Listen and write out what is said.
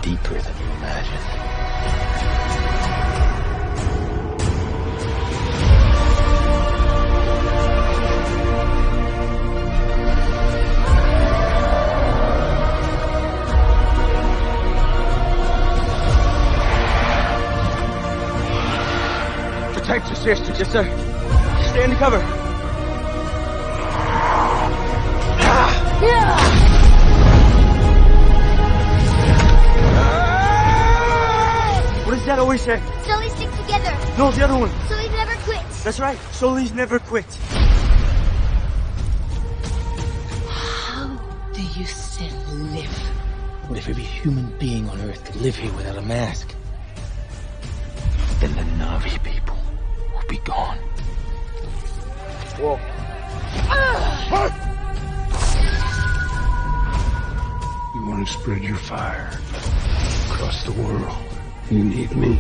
deeper than you imagine. Protect your sister. Yes, sir. Stay in the cover. What does Dad always say? Sully stick together. No, the other one. Sully never quits. That's right. Sully's never quit. How do you still live? What if every human being on Earth could live here without a mask? Then the Na'vi people will be gone. Whoa. You want to spread your fire across the world. You need me.